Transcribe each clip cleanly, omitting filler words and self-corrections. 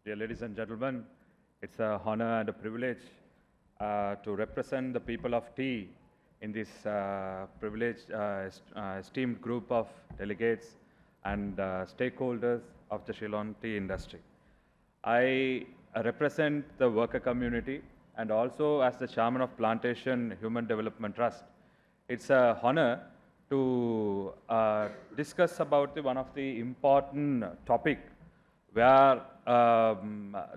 Dear ladies and gentlemen, it's an honor and a privilege to represent the people of tea in this privileged, esteemed group of delegates and stakeholders of the Ceylon tea industry. I represent the worker community and also as the chairman of Plantation Human Development Trust. It's an honor to discuss about one of the important topic where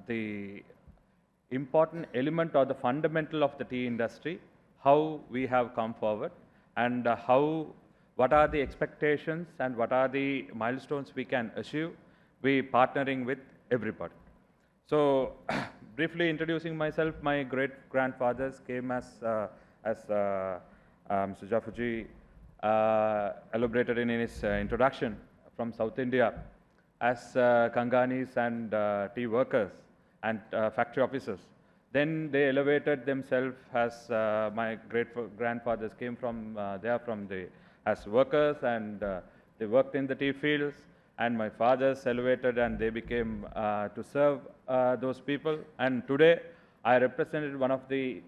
the important element or the fundamental of the tea industry, how we have come forward and what are the expectations and what are the milestones we can achieve, we partnering with everybody. So briefly introducing myself, my great-grandfathers came as Mr. Jafuji elaborated in his introduction from South India as Kanganis and tea workers and factory officers. Then they elevated themselves as my great-grandfathers came from as workers and they worked in the tea fields, and my fathers elevated and they became to serve those people. And today I represented one of the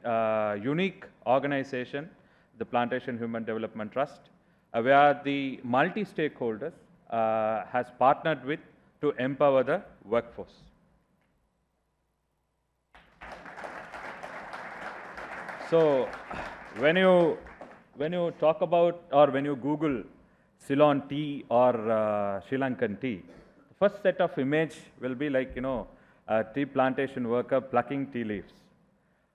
unique organization, the Plantation Human Development Trust, where the multi-stakeholders has partnered with to empower the workforce. So when you talk about or when you Google Ceylon tea or Sri Lankan tea, the first set of image will be like, a tea plantation worker plucking tea leaves.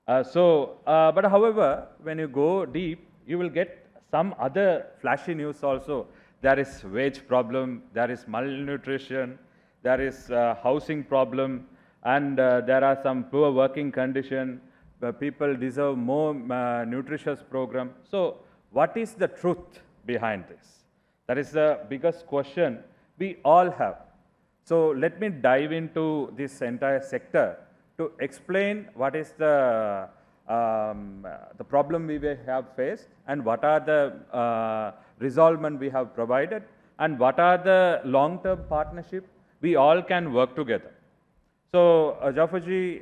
But however, when you go deep, you will get some other flashy news also. There is wage problem, there is malnutrition, there is housing problem, and there are some poor working condition. People deserve more nutritious program. So what is the truth behind this? That is the biggest question we all have. So let me dive into this entire sector to explain what is the problem we have faced and what are the resolvement we have provided and what are the long-term partnership we all can work together. So Jafuji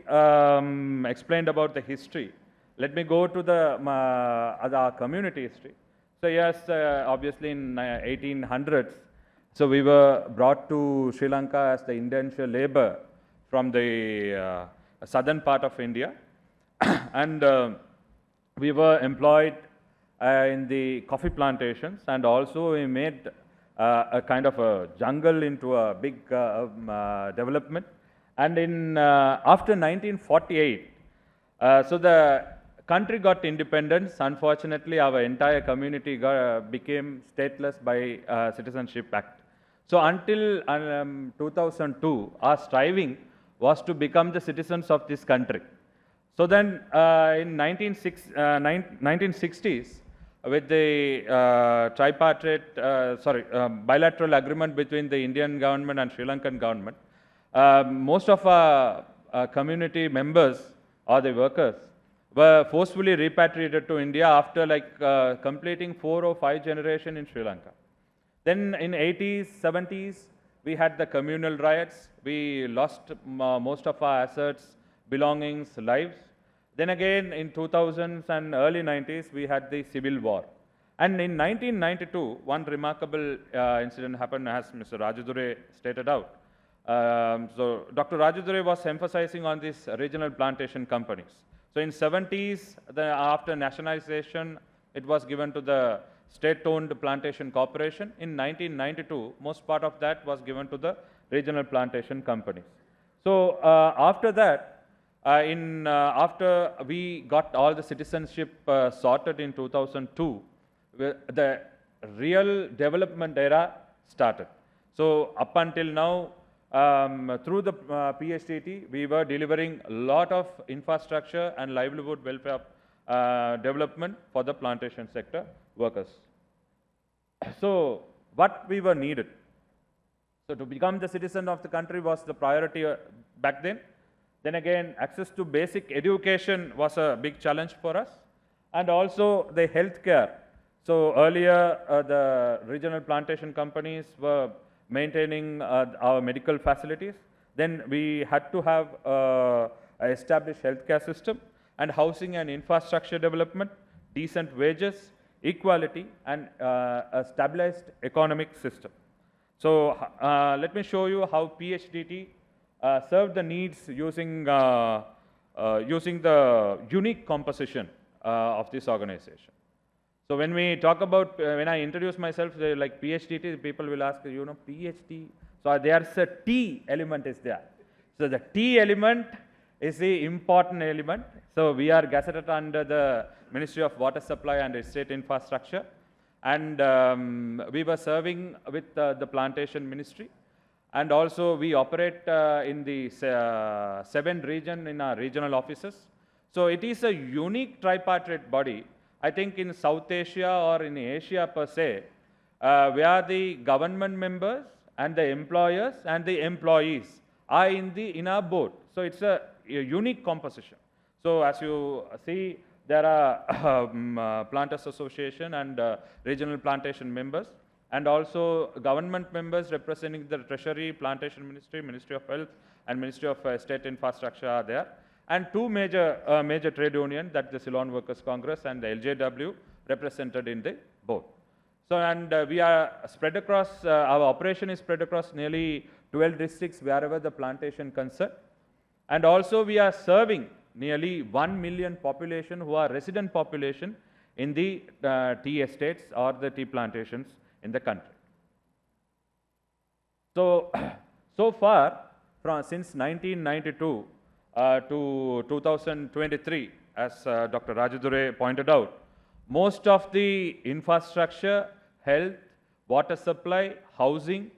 explained about the history. Let me go to the our community history. So yes, obviously in 1800s, so we were brought to Sri Lanka as the indentured labor from the southern part of India. And we were employed in the coffee plantations, and also we made a kind of a jungle into a big development. And in after 1948, so the country got independence. Unfortunately, our entire community became stateless by Citizenship Act. So until 2002, our striving was to become the citizens of this country. So then in 1960s, with the bilateral agreement between the Indian government and Sri Lankan government, most of our community members or the workers were forcefully repatriated to India after completing 4 or 5 generations in Sri Lanka. Then in 80s, 70s, we had the communal riots. We lost most of our assets, belongings, lives. Then again in 2000s and early 90s, we had the civil war. And in 1992, one remarkable incident happened, as Mr. Rajadure stated out. So Dr. Rajadure was emphasizing on these regional plantation companies. So in 70s, after nationalization, it was given to the state-owned plantation corporation. In 1992, most part of that was given to the regional plantation companies. So after that, after we got all the citizenship sorted in 2002, the real development era started. So up until now, through the PHDT, we were delivering a lot of infrastructure and livelihood welfare development for the plantation sector workers. So what we were needed? So to become the citizen of the country was the priority back then. Then again, access to basic education was a big challenge for us, and also the healthcare. So earlier, the regional plantation companies were maintaining our medical facilities. Then we had to have an established healthcare system and housing and infrastructure development, decent wages, equality, and a stabilized economic system. So let me show you how PHDT served the needs using, using the unique composition of this organization. So when we talk about, when I introduce myself, like PHDT, people will ask, you know, PhD. So there's a T element is there. So the T element is the important element. So we are gazetted under the Ministry of Water Supply and State Infrastructure. And we were serving with the plantation ministry. And also we operate in the 7 region in our regional offices. So it is a unique tripartite body. I think in South Asia or in Asia per se, where the government members and the employers and the employees are in our board. So it's a unique composition. So as you see, there are Planters Association and regional plantation members, and also government members representing the Treasury, Plantation Ministry, Ministry of Health, and Ministry of State Infrastructure are there. And 2 major trade unions, that the Ceylon Workers Congress and the LJW, represented in the board. So, and we are spread across, our operation is spread across nearly 12 districts wherever the plantation concerned. And also we are serving nearly 1 million population who are resident population in the tea estates or the tea plantations in the country. So, so far, since 1992 to 2023, as Dr. Rajadure pointed out, most of the infrastructure, health, water supply, housing,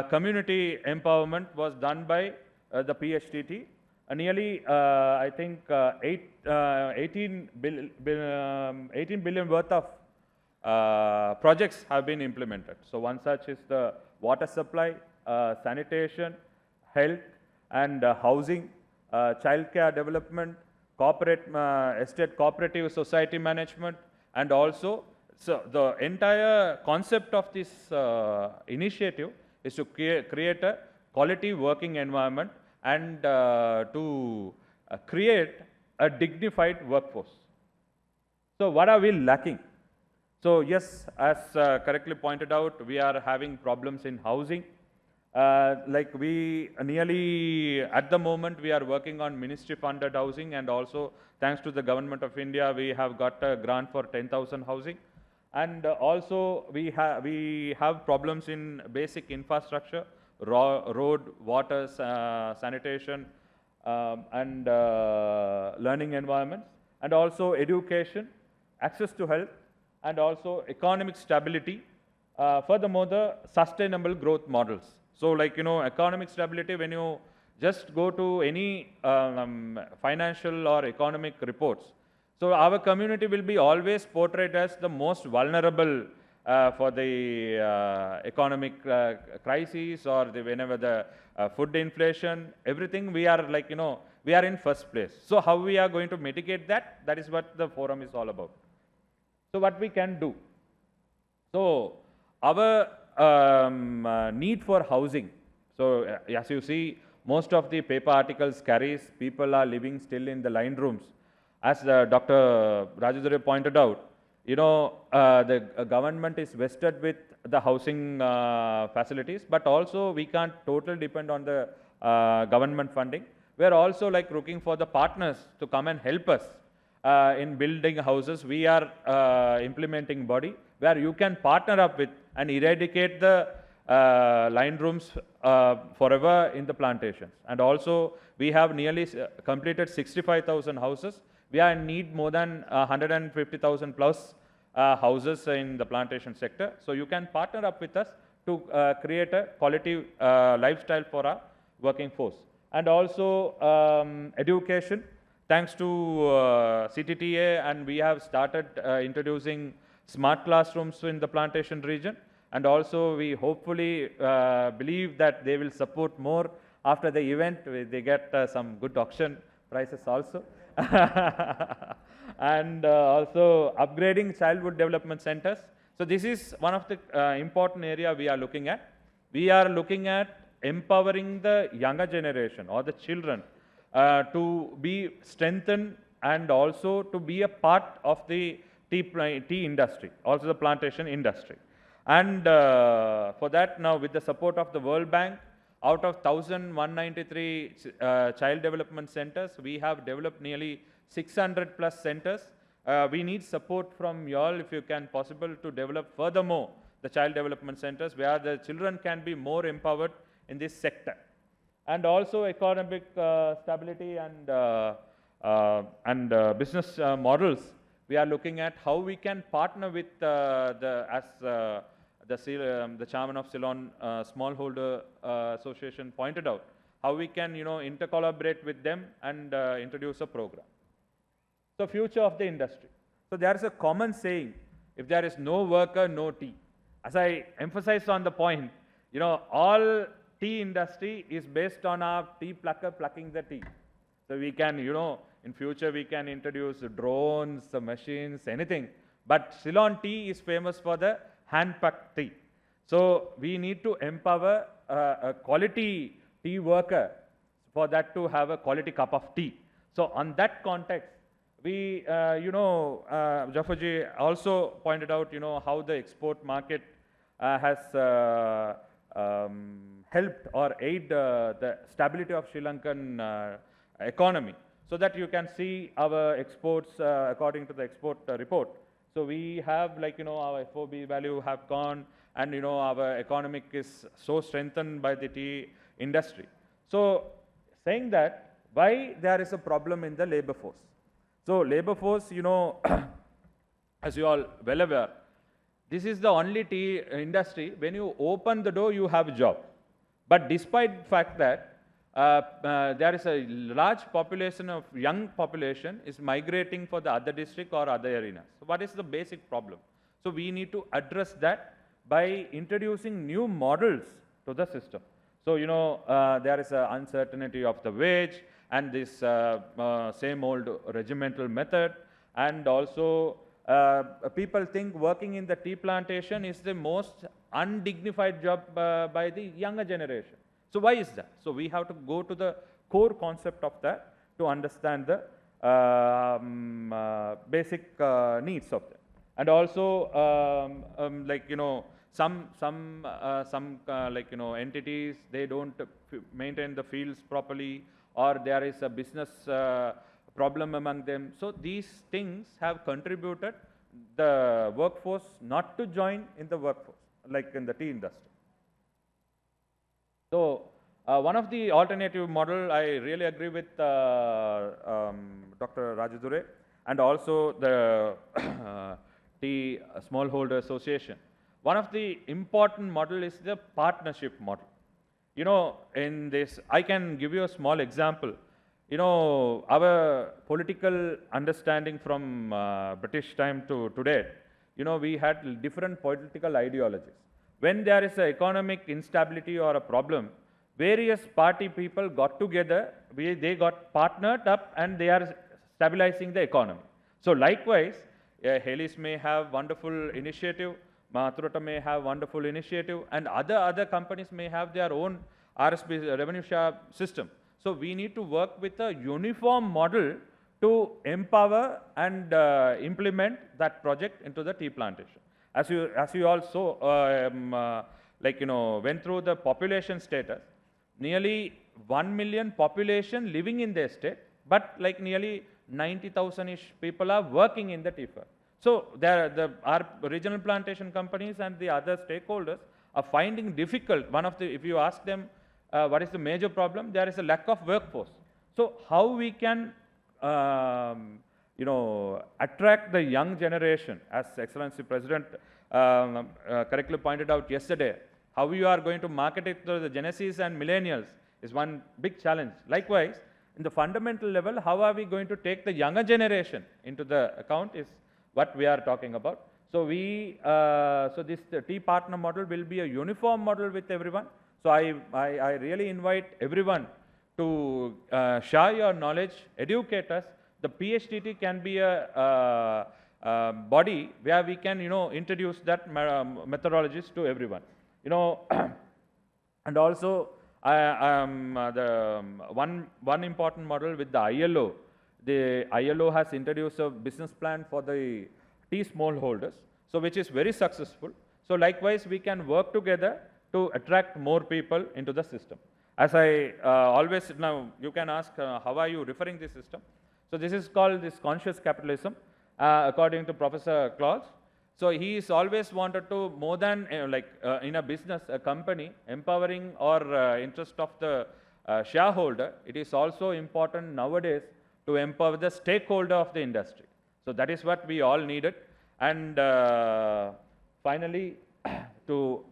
community empowerment was done by the PHDT. Nearly, I think, 18 billion worth of projects have been implemented. So one such is the water supply, sanitation, health, and housing, childcare development, corporate estate cooperative society management, and also, so the entire concept of this initiative is to create a quality working environment and to create a dignified workforce. So what are we lacking? So yes, as correctly pointed out, we are having problems in housing. Like we nearly, at the moment, we are working on ministry funded housing, and also thanks to the government of India, we have got a grant for 10,000 housing. And also we have problems in basic infrastructure, road, water, sanitation, and learning environments, and also education, access to health, and also economic stability. Furthermore, the sustainable growth models. So like, you know, economic stability, when you just go to any financial or economic reports, so our community will be always portrayed as the most vulnerable for the economic crises, or whenever the food inflation, everything, we are like, you know, we are in first place. So how we are going to mitigate that? That is what the forum is all about. So what we can do? So our need for housing. So as you see, most of the paper articles carries, people are living still in the line rooms. As Dr. Rajadure pointed out, you know, the government is vested with the housing facilities, but also we can't totally depend on the government funding. We are also like looking for the partners to come and help us in building houses. We are implementing body where you can partner up with and eradicate the line rooms forever in the plantations. And also we have nearly completed 65,000 houses. We are in need more than 150,000 plus houses in the plantation sector. So you can partner up with us to create a quality lifestyle for our working force. And also education, thanks to CTTA, and we have started introducing smart classrooms in the plantation region. And also we hopefully believe that they will support more after the event. They get some good auction prices also. And also upgrading childhood development centers. So this is one of the important area we are looking at. We are looking at empowering the younger generation or the children to be strengthened and also to be a part of the tea industry, also the plantation industry. And for that, now with the support of the World Bank, out of 1,193 child development centers, we have developed nearly 600 plus centers. We need support from you all if you can possible to develop furthermore the child development centers where the children can be more empowered in this sector. And also economic stability and business models. We are looking at how we can partner with the chairman of Ceylon Smallholder Association pointed out, how we can intercollaborate with them and introduce a program. So future of the industry. So there is a common saying, if there is no worker, no tea. As I emphasized on the point, all tea industry is based on our tea plucker plucking the tea. So we can, in future we can introduce drones, machines, anything. But Ceylon tea is famous for the hand-plucked tea. So we need to empower a quality tea worker for that to have a quality cup of tea. So on that context, we, Jafarji also pointed out, how the export market has helped or aid the stability of Sri Lankan economy. So that you can see our exports according to the export report. So we have our FOB value have gone and our economic is so strengthened by the tea industry. So saying that, why there is a problem in the labor force? So labor force, as you all well aware, this is the only tea industry, when you open the door, you have a job. But despite the fact that there is a large population of young population is migrating for the other district or other arenas. So what is the basic problem? So we need to address that by introducing new models to the system. So, there is an uncertainty of the wage and this same old regimental method, and also people think working in the tea plantation is the most undignified job by the younger generation. So why is that? So we have to go to the core concept of that to understand the basic needs of them. And also, some entities, they don't maintain the fields properly, or there is a business problem among them. So these things have contributed the workforce not to join in the workforce, like in the tea industry. So one of the alternative model, I really agree with Dr. Rajadure and also the Tea Smallholder Association. One of the important model is the partnership model. In this, I can give you a small example. Our political understanding from British time to today, we had different political ideologies. When there is an economic instability or a problem, various party people got together, they got partnered up and they are stabilizing the economy. So likewise, Helis may have wonderful initiative, Mathurata may have wonderful initiative, and other companies may have their own RSP revenue share system. So we need to work with a uniform model to empower and implement that project into the tea plantation. As you also went through the population status, nearly 1 million population living in the estate, but nearly 90,000-ish people are working in the tea farm. So our regional plantation companies and the other stakeholders are finding difficult. If you ask them what is the major problem, there is a lack of workforce. So how we can attract the young generation, as Excellency President correctly pointed out yesterday, how you are going to market it to the Genesis and millennials is one big challenge. Likewise, in the fundamental level, how are we going to take the younger generation into the account is what we are talking about. So this tea partner model will be a uniform model with everyone. So I really invite everyone to share your knowledge, educate us. The PHTT can be a body where we can, introduce that methodologies to everyone. And also one important model with the ILO. The ILO has introduced a business plan for the tea smallholders, so which is very successful. So likewise, we can work together to attract more people into the system. As I always, now you can ask, how are you referring this system? So this is called this conscious capitalism, according to Professor Claus. So he is always wanted to, more than in a business, a company, empowering or interest of the shareholder, it is also important nowadays to empower the stakeholder of the industry. So that is what we all needed. And finally, to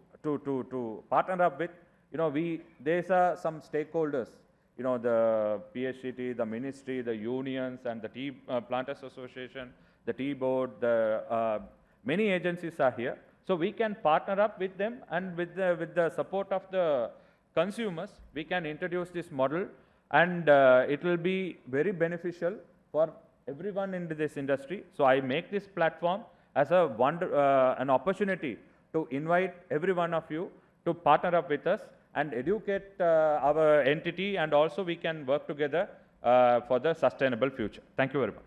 partner up with, there are some stakeholders, the PHCT, the ministry, the unions, and the Tea Planters Association, the Tea Board, the many agencies are here. So we can partner up with them, and with the support of the consumers, we can introduce this model, and it will be very beneficial for everyone in this industry. So I make this platform as an opportunity to invite every one of you to partner up with us and educate our entity, and also we can work together for the sustainable future. Thank you very much.